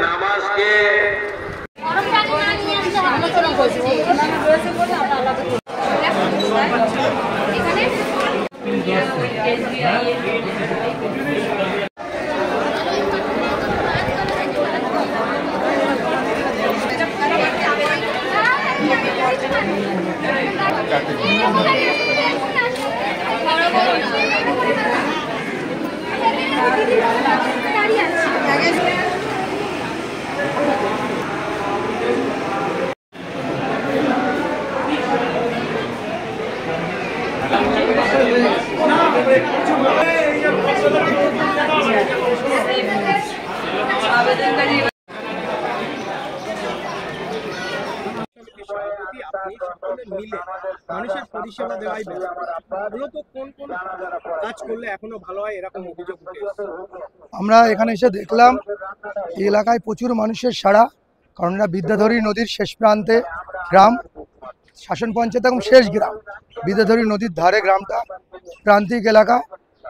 নামাজকে মিলে মানুষের পরিষেবা দেওয়াই মূলত কোন কোন কাজ করলে এখনো ভালো হয় এরকম অভিযোগ উঠে এসেছে। আমরা এখানে এসে দেখলাম এই এলাকায় প্রচুর মানুষের সাড়া, কারণ এটা বিদ্যাধরী নদীর শেষ প্রান্তে গ্রাম, শাসন পঞ্চায়েত এবং শেষ গ্রাম বিদ্যাধরী নদীর ধারে গ্রামটা, প্রান্তিক এলাকা।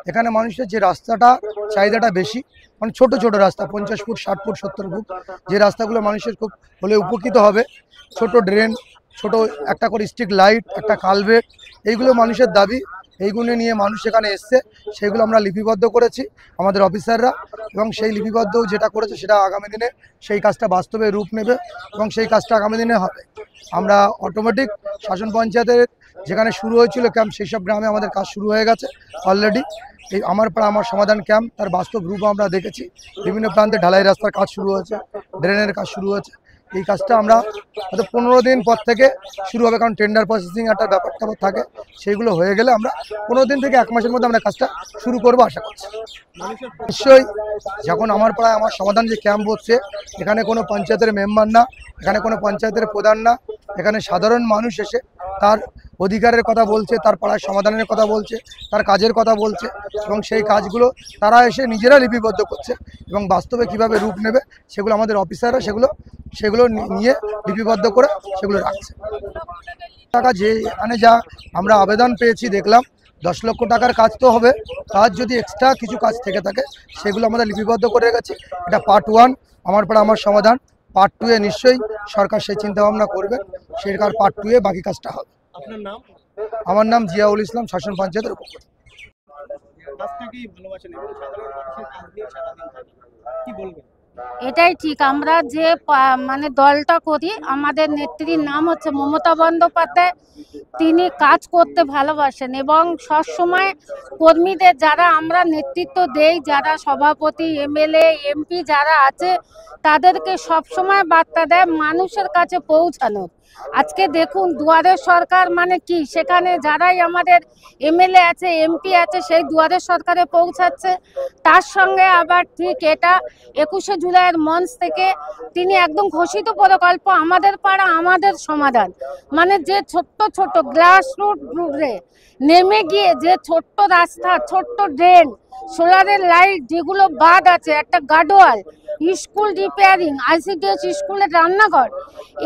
এখানে মানুষের যে রাস্তাটা চাহিদাটা বেশি, মানে ছোট ছোট রাস্তা 50 ফুট 60 ফুট 70 ফুট, যে রাস্তাগুলো মানুষের খুব হলে উপকৃত হবে, ছোট ড্রেন, ছোট একটা করে স্ট্রিট লাইট, একটা কালভেট, এইগুলো মানুষের দাবি। এইগুলো নিয়ে মানুষ এখানে এসছে, সেগুলো আমরা লিপিবদ্ধ করেছি আমাদের অফিসাররা, এবং সেই লিপিবদ্ধ যেটা করেছে সেটা আগামী দিনে সেই কাজটা বাস্তবে রূপ নেবে এবং সেই কাজটা আগামী দিনে হবে। আমরা অটোমেটিক শাসন পঞ্চায়েতের যেখানে শুরু হয়েছিল ক্যাম্প, সেই সব গ্রামে আমাদের কাজ শুরু হয়ে গেছে অলরেডি। এই আমার পাড়া আমার সমাধান ক্যাম্প, তার বাস্তব রূপ আমরা দেখেছি। বিভিন্ন প্রান্তে ঢালাই রাস্তার কাজ শুরু হয়েছে, ড্রেনের কাজ শুরু হয়েছে। এই কাজটা আমরা হয়তো 15 দিন পর থেকে শুরু হবে, কারণ টেন্ডার প্রসেসিং একটা ব্যাপারটা থাকে, সেইগুলো হয়ে গেলে আমরা 15 দিন থেকে 1 মাসের মধ্যে আমরা কাজটা শুরু করবো আশা করছি। নিশ্চয়ই যখন আমার পাড়ায় আমার সমাধান যে ক্যাম্প হচ্ছে, এখানে কোনো পঞ্চায়েতের মেম্বার না, এখানে কোনো পঞ্চায়েতের প্রধান না, এখানে সাধারণ মানুষ এসে তার অধিকারের কথা বলছে, তার পাড়ায় সমাধানের কথা বলছে, তার কাজের কথা বলছে, এবং সেই কাজগুলো তারা এসে নিজেরা লিপিবদ্ধ করছে এবং বাস্তবে কিভাবে রূপ নেবে সেগুলো আমাদের অফিসাররা সেগুলো নিয়ে লিপিবদ্ধ করে সেগুলো রাখছে। টাকা যে এখানে যা আমরা আবেদন পেয়েছি দেখলাম 10 লক্ষ টাকার কাজ তো হবে, কাজ যদি এক্সট্রা কিছু কাজ থেকে থাকে সেগুলো আমাদের লিপিবদ্ধ করে রেখেছি। এটা পার্ট 1 আমার পাড়া আমার সমাধান। পার্ট 2 এ নিশ্চয়ই সরকার সেই চিন্তাভাবনা করবে, সেটার পার্ট 2 এ বাকি কাজটা হবে। আপনার নাম? আমার নাম জিয়াউল ইসলাম, শাসন পঞ্চায়েতের উপপ্রধান। কাজটাকেই ভালোবাসেন এবং সাধারণ মানুষের কাজ নিয়ে সারাদিন থাকেন, কি বলবেন? এটাই ঠিক। আমরা যে মানে দলটা করি, আমাদের নেত্রীর নাম হচ্ছে মমতা বন্দ্যোপাধ্যায়। তিনি কাজ করতে ভালোবাসেন এবং সবসময় কর্মীদের যারা আমরা নেতৃত্ব দেই, যারা সভাপতি, এমএলএ, এমপি যারা আছে, তাদেরকে সবসময় বার্তা দেয় মানুষের কাছে পৌঁছানোর। আজকে দেখুন দুয়ারের সরকার মানে কি, সেখানে যারাই আমাদের এমএলএ আছে, এমপি আছে, সেই দুয়ারের সরকারে পৌঁছাচ্ছে। তার সঙ্গে আবার ঠিক এটা 21শে জুলাইয়ের মঞ্চ থেকে তিনি একদম ঘোষিত প্রকল্প আমাদের পাড়া আমাদের সমাধান, মানে যে ছোট্ট ছোট্ট গ্লাস রুটে নেমে গিয়ে যে ছোট্ট রাস্তা, ছোট্ট ড্রেন, সোলারের লাইট যেগুলো বাদ আছে, একটা গার্ডওয়াল, স্কুল রিপেয়ারিং, ICDS স্কুলের রান্নাঘর,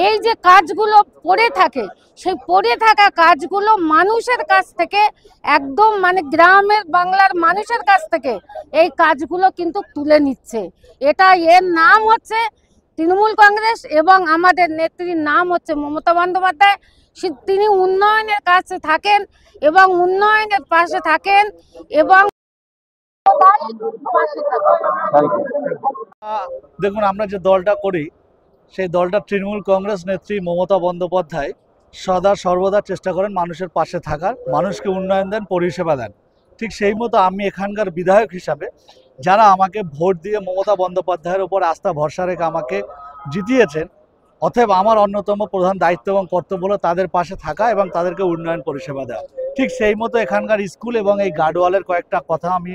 এই যে কাজগুলো পড়ে থাকে, সেই পড়ে থাকা কাজগুলো মানুষের কাছ থেকে একদম মানে গ্রামের বাংলার মানুষের কাছ থেকে এই কাজগুলো কিন্তু তুলে নিচ্ছে। এর নাম হচ্ছে তৃণমূল কংগ্রেস এবং আমাদের নেত্রীর নাম হচ্ছে মমতা বন্দ্যোপাধ্যায়। তিনি উন্নয়নের কাছে থাকেন এবং উন্নয়নের পাশে থাকেন এবং দেখুন, আমরা যে দলটা করি সেই দলটা তৃণমূল কংগ্রেস নেত্রী মমতা বন্দ্যোপাধ্যায় সদা সর্বদা চেষ্টা করেন মানুষের পাশে থাকার, মানুষকে উন্নয়ন দেন, পরিষেবা দেন। ঠিক সেই মতো আমি এখানকার বিধায়ক হিসাবে যারা আমাকে ভোট দিয়ে মমতা বন্দ্যোপাধ্যায়ের ওপর আস্থা ভরসা রেখে আমাকে জিতিয়েছেন, অতএব আমার অন্যতম প্রধান দায়িত্ব এবং কর্তব্য হলো তাদের পাশে থাকা এবং তাদেরকে উন্নয়ন পরিষেবা দেওয়া। ঠিক সেই মতো এখানকার স্কুল এবং এই গার্ডওয়ালের কয়েকটা কথা আমি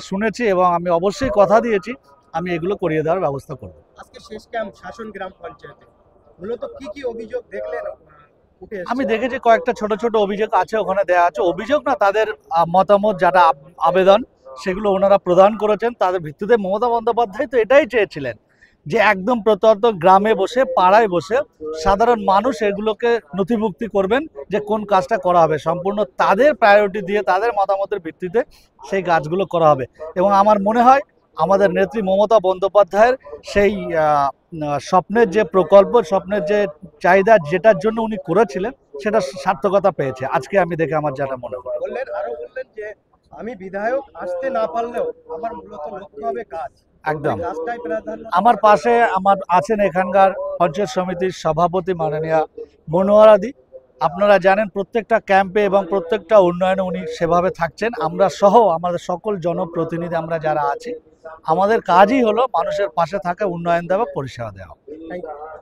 শুনেছি এবং আমি অবশ্যই কথা দিয়েছি আমি এগুলো করিয়ে দেওয়ার ব্যবস্থা করব। আজকে শেষ ক্যাম্প শাসন গ্রাম পঞ্চায়েতে মূলত কি কি অভিযোগ দেখলেন? আমি দেখেছি কয়েকটা ছোট ছোট অভিযোগ আছে ওখানে দেওয়া আছে, অভিযোগ না, তাদের মতামত যারা আবেদন সেগুলো ওনারা প্রদান করেছেন। তাদের ভিত্তিতে মমতা বন্দ্যোপাধ্যায় তো এটাই চেয়েছিলেন যে একদম প্রত্যন্ত গ্রামে বসে পাড়ায় বসে সাধারণ মানুষ এগুলোকে নথিভুক্তি করবেন যে কোন কাজটা করা হবে, সম্পূর্ণ তাদের প্রায়োরিটি দিয়ে তাদের মতামতের ভিত্তিতে সেই কাজগুলো করা হবে। এবং আমার মনে হয় আমাদের নেত্রী মমতা বন্দ্যোপাধ্যায়ের সেই স্বপ্নের যে প্রকল্প, স্বপ্নের যে চাহিদা, যেটার জন্য উনি করেছিলেন সেটা সার্থকতা পেয়েছে আজকে আমি দেখে আমার যেটা মনে হয়। বললেন যে আমি বিধায়ক আসতে না পারলেও আমার মূলত লক্ষ্য হবে কাজ। একদম। কাজটাই প্রাধান্য। আমার পাশে আছেন এখানকার পঞ্চায়েত সমিতির সভাপতি মাননীয়া মনোয়ারাদি। আপনারা জানেন প্রত্যেকটা ক্যাম্পে এবং প্রত্যেকটা উন্নয়নে উনি সেভাবে থাকছেন। আমরা সহ আমাদের সকল জনপ্রতিনিধি আমরা যারা আছি, আমাদের কাজই হলো মানুষের পাশে থাকা, উন্নয়ন দেওয়া, পরিষেবা দেওয়া। Thank you.